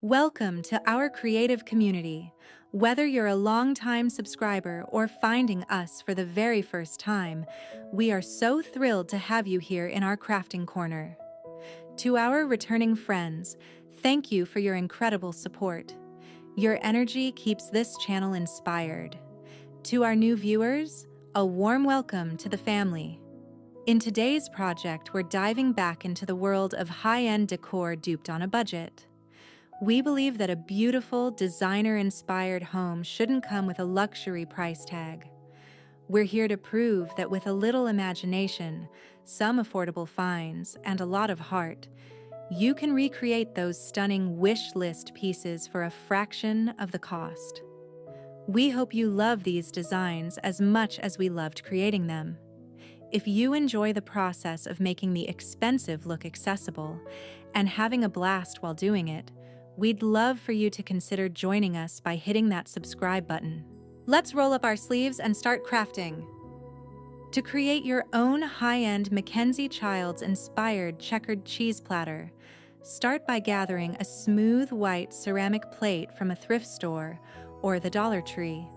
Welcome to our creative community. Whether you're a longtime subscriber or finding us for the very first time, we are so thrilled to have you here in our crafting corner. To our returning friends, thank you for your incredible support. Your energy keeps this channel inspired. To our new viewers, a warm welcome to the family. In today's project, we're diving back into the world of high-end decor duped on a budget. We believe that a beautiful, designer-inspired home shouldn't come with a luxury price tag. We're here to prove that with a little imagination, some affordable finds, and a lot of heart, you can recreate those stunning wish list pieces for a fraction of the cost. We hope you love these designs as much as we loved creating them. If you enjoy the process of making the expensive look accessible and having a blast while doing it, we'd love for you to consider joining us by hitting that subscribe button. Let's roll up our sleeves and start crafting. To create your own high-end Mackenzie Childs-inspired checkered cheese platter, start by gathering a smooth white ceramic plate from a thrift store or the Dollar Tree,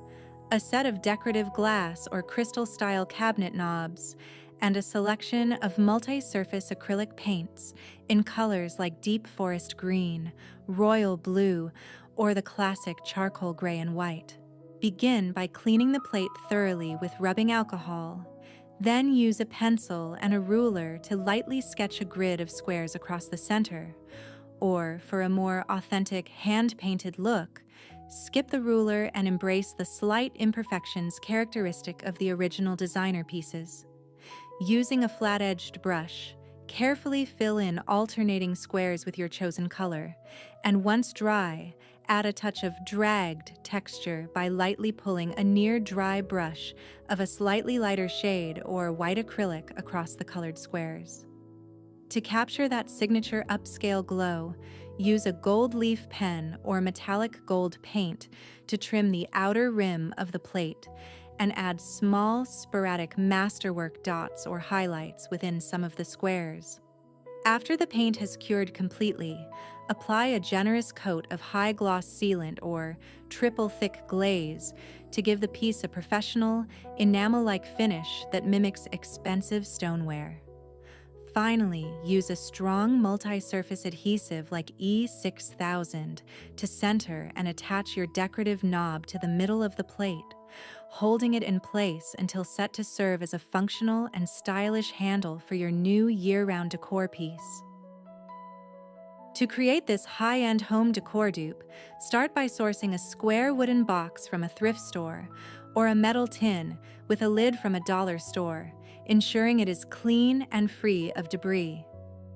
a set of decorative glass or crystal-style cabinet knobs, and a selection of multi-surface acrylic paints in colors like deep forest green, royal blue, or the classic charcoal gray and white. Begin by cleaning the plate thoroughly with rubbing alcohol. Then use a pencil and a ruler to lightly sketch a grid of squares across the center. Or, for a more authentic hand-painted look, skip the ruler and embrace the slight imperfections characteristic of the original designer pieces. Using a flat-edged brush, carefully fill in alternating squares with your chosen color, and once dry, add a touch of dragged texture by lightly pulling a near-dry brush of a slightly lighter shade or white acrylic across the colored squares. To capture that signature upscale glow, use a gold leaf pen or metallic gold paint to trim the outer rim of the plate and add small, sporadic masterwork dots or highlights within some of the squares. After the paint has cured completely, apply a generous coat of high-gloss sealant or triple-thick glaze to give the piece a professional, enamel-like finish that mimics expensive stoneware. Finally, use a strong multi-surface adhesive like E6000 to center and attach your decorative knob to the middle of the plate, holding it in place until set to serve as a functional and stylish handle for your new year-round decor piece. To create this high-end home decor dupe, start by sourcing a square wooden box from a thrift store or a metal tin with a lid from a dollar store, ensuring it is clean and free of debris.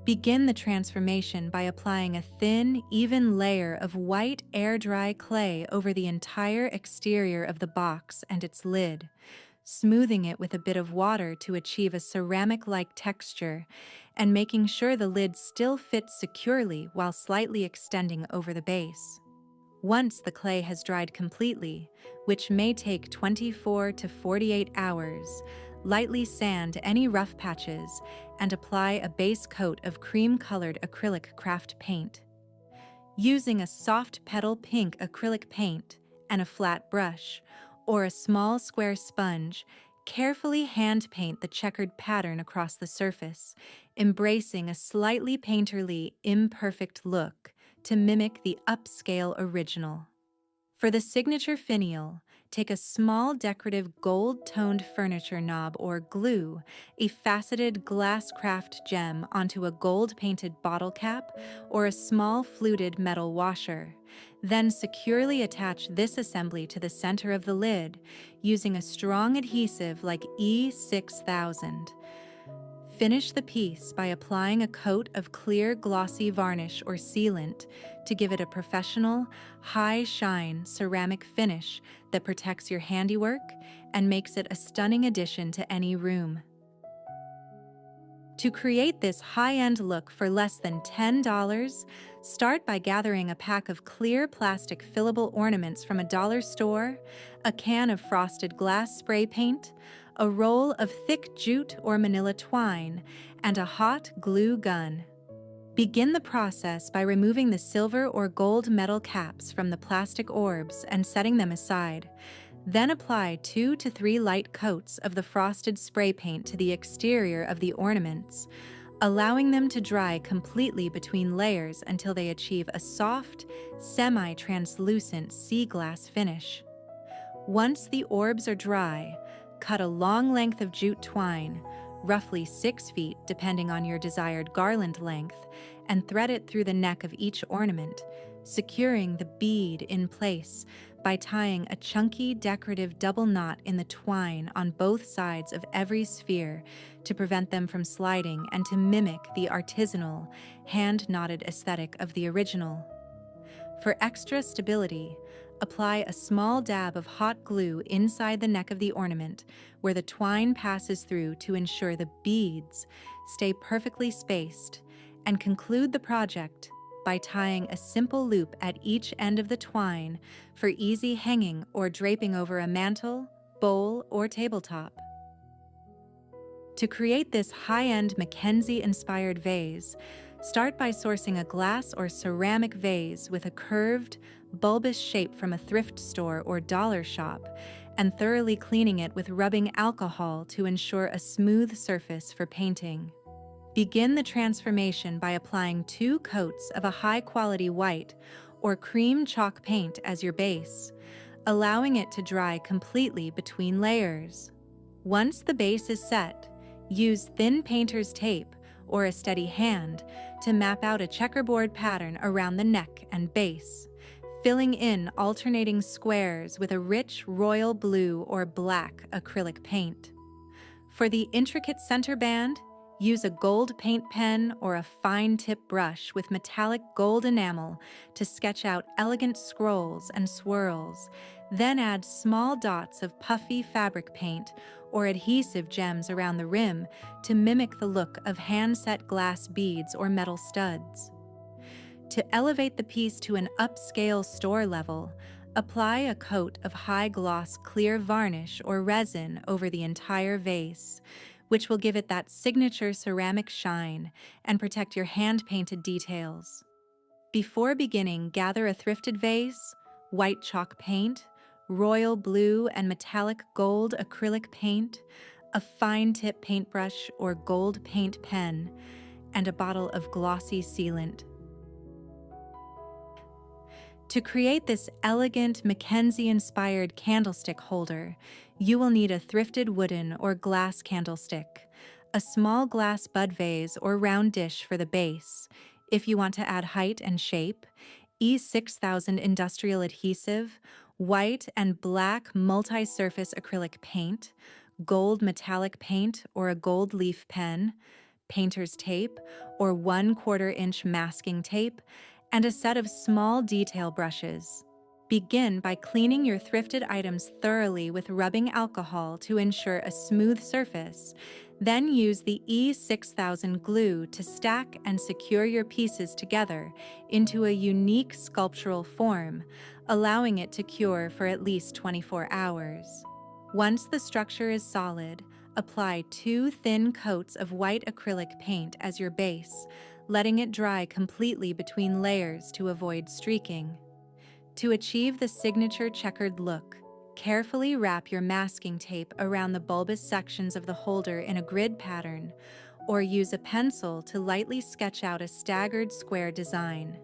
Begin the transformation by applying a thin, even layer of white air-dry clay over the entire exterior of the box and its lid, smoothing it with a bit of water to achieve a ceramic-like texture and making sure the lid still fits securely while slightly extending over the base. Once the clay has dried completely, which may take 24 to 48 hours, lightly sand any rough patches and apply a base coat of cream-colored acrylic craft paint. Using a soft petal pink acrylic paint and a flat brush, or a small square sponge, carefully hand paint the checkered pattern across the surface, embracing a slightly painterly, imperfect look to mimic the upscale original. For the signature finial, take a small decorative gold-toned furniture knob or glue a faceted glass craft gem onto a gold-painted bottle cap or a small fluted metal washer. Then securely attach this assembly to the center of the lid using a strong adhesive like E6000. Finish the piece by applying a coat of clear glossy varnish or sealant to give it a professional, high-shine ceramic finish that protects your handiwork and makes it a stunning addition to any room. To create this high-end look for less than $10, start by gathering a pack of clear plastic fillable ornaments from a dollar store, a can of frosted glass spray paint, a roll of thick jute or manila twine, and a hot glue gun. Begin the process by removing the silver or gold metal caps from the plastic orbs and setting them aside. Then apply 2 to 3 light coats of the frosted spray paint to the exterior of the ornaments, allowing them to dry completely between layers until they achieve a soft, semi-translucent sea glass finish. Once the orbs are dry, cut a long length of jute twine, roughly 6 feet depending on your desired garland length, and thread it through the neck of each ornament, securing the bead in place by tying a chunky decorative double knot in the twine on both sides of every sphere to prevent them from sliding and to mimic the artisanal, hand-knotted aesthetic of the original. For extra stability, apply a small dab of hot glue inside the neck of the ornament where the twine passes through to ensure the beads stay perfectly spaced, and conclude the project by tying a simple loop at each end of the twine for easy hanging or draping over a mantle, bowl, or tabletop. To create this high-end Mackenzie-inspired vase, start by sourcing a glass or ceramic vase with a curved, bulbous shape from a thrift store or dollar shop, and thoroughly cleaning it with rubbing alcohol to ensure a smooth surface for painting. Begin the transformation by applying 2 coats of a high-quality white or cream chalk paint as your base, allowing it to dry completely between layers. Once the base is set, use thin painter's tape or a steady hand to map out a checkerboard pattern around the neck and base, filling in alternating squares with a rich royal blue or black acrylic paint. For the intricate center band, use a gold paint pen or a fine-tip brush with metallic gold enamel to sketch out elegant scrolls and swirls, then add small dots of puffy fabric paint or adhesive gems around the rim to mimic the look of hand-set glass beads or metal studs. To elevate the piece to an upscale store level, apply a coat of high-gloss clear varnish or resin over the entire vase, which will give it that signature ceramic shine and protect your hand-painted details. Before beginning, gather a thrifted vase, white chalk paint, royal blue and metallic gold acrylic paint, a fine-tip paintbrush or gold paint pen, and a bottle of glossy sealant. To create this elegant Mackenzie-inspired candlestick holder, you will need a thrifted wooden or glass candlestick, a small glass bud vase or round dish for the base. If you want to add height and shape, E6000 industrial adhesive, white and black multi-surface acrylic paint, gold metallic paint or a gold leaf pen, painter's tape or 1/4 inch masking tape, and a set of small detail brushes. Begin by cleaning your thrifted items thoroughly with rubbing alcohol to ensure a smooth surface. Then use the E6000 glue to stack and secure your pieces together into a unique sculptural form, allowing it to cure for at least 24 hours. Once the structure is solid, apply 2 thin coats of white acrylic paint as your base, letting it dry completely between layers to avoid streaking. To achieve the signature checkered look, carefully wrap your masking tape around the bulbous sections of the holder in a grid pattern, or use a pencil to lightly sketch out a staggered square design.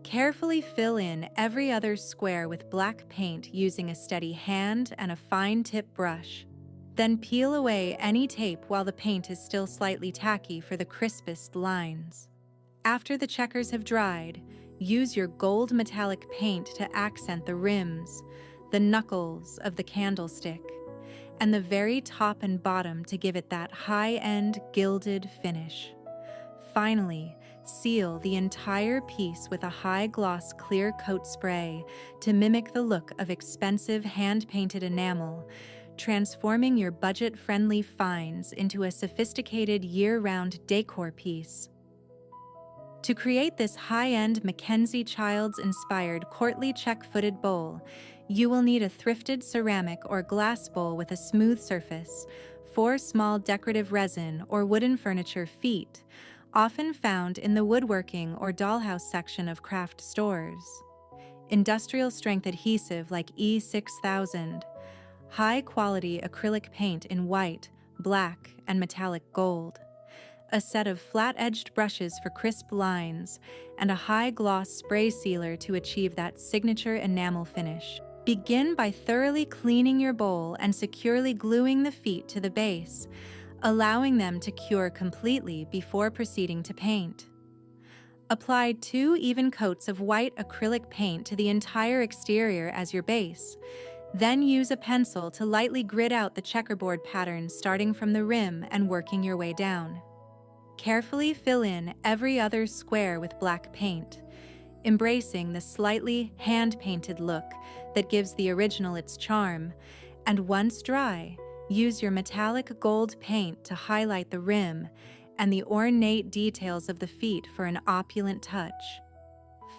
Carefully fill in every other square with black paint using a steady hand and a fine-tip brush. Then peel away any tape while the paint is still slightly tacky for the crispest lines. After the checkers have dried, use your gold metallic paint to accent the rims, the knuckles of the candlestick, and the very top and bottom to give it that high-end gilded finish. Finally, seal the entire piece with a high-gloss clear coat spray to mimic the look of expensive hand-painted enamel, transforming your budget-friendly finds into a sophisticated year-round decor piece. To create this high-end Mackenzie Childs-inspired courtly check-footed bowl, you will need a thrifted ceramic or glass bowl with a smooth surface, 4 small decorative resin or wooden furniture feet, often found in the woodworking or dollhouse section of craft stores. Industrial strength adhesive like E6000, high-quality acrylic paint in white, black, and metallic gold, a set of flat-edged brushes for crisp lines, and a high-gloss spray sealer to achieve that signature enamel finish. Begin by thoroughly cleaning your bowl and securely gluing the feet to the base, allowing them to cure completely before proceeding to paint. Apply 2 even coats of white acrylic paint to the entire exterior as your base. Then use a pencil to lightly grid out the checkerboard pattern starting from the rim and working your way down. Carefully fill in every other square with black paint, embracing the slightly hand-painted look that gives the original its charm, and once dry, use your metallic gold paint to highlight the rim and the ornate details of the feet for an opulent touch.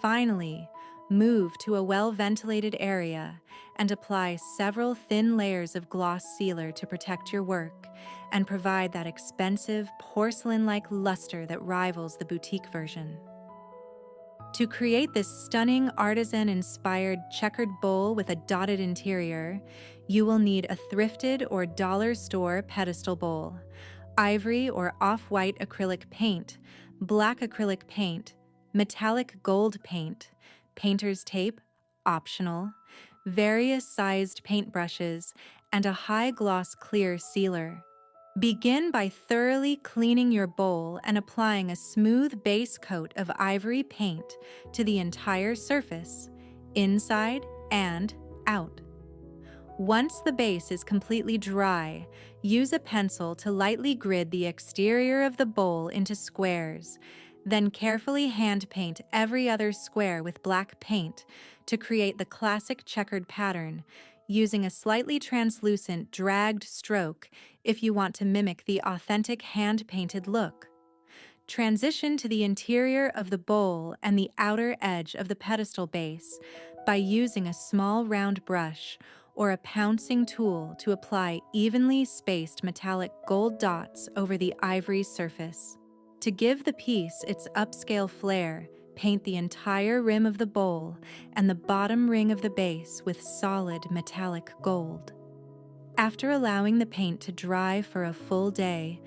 Finally, move to a well-ventilated area and apply several thin layers of gloss sealer to protect your work and provide that expensive porcelain-like luster that rivals the boutique version. To create this stunning artisan-inspired checkered bowl with a dotted interior, you will need a thrifted or dollar store pedestal bowl, ivory or off-white acrylic paint, black acrylic paint, metallic gold paint, painter's tape, optional, various sized paintbrushes, and a high-gloss clear sealer. Begin by thoroughly cleaning your bowl and applying a smooth base coat of ivory paint to the entire surface, inside and out. Once the base is completely dry, use a pencil to lightly grid the exterior of the bowl into squares, then carefully hand paint every other square with black paint to create the classic checkered pattern, using a slightly translucent dragged stroke if you want to mimic the authentic hand-painted look. Transition to the interior of the bowl and the outer edge of the pedestal base by using a small round brush or a pouncing tool to apply evenly spaced metallic gold dots over the ivory surface. To give the piece its upscale flair, paint the entire rim of the bowl and the bottom ring of the base with solid metallic gold. After allowing the paint to dry for a full day,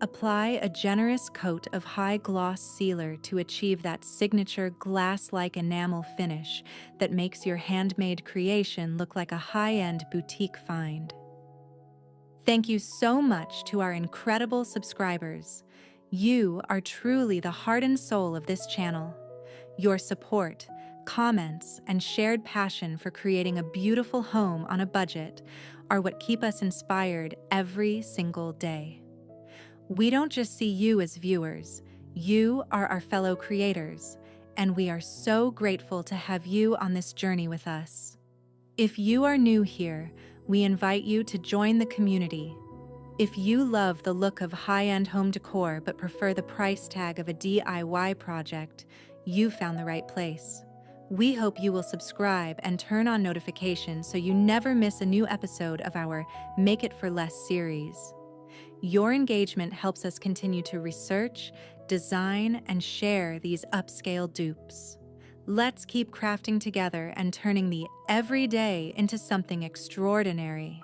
apply a generous coat of high-gloss sealer to achieve that signature glass-like enamel finish that makes your handmade creation look like a high-end boutique find. Thank you so much to our incredible subscribers. You are truly the heart and soul of this channel. Your support, comments, and shared passion for creating a beautiful home on a budget are what keep us inspired every single day. We don't just see you as viewers, you are our fellow creators, and we are so grateful to have you on this journey with us. If you are new here, we invite you to join the community. If you love the look of high-end home decor but prefer the price tag of a DIY project, you found the right place. We hope you will subscribe and turn on notifications so you never miss a new episode of our Make It for Less series. Your engagement helps us continue to research, design, and share these upscale dupes. Let's keep crafting together and turning the everyday into something extraordinary.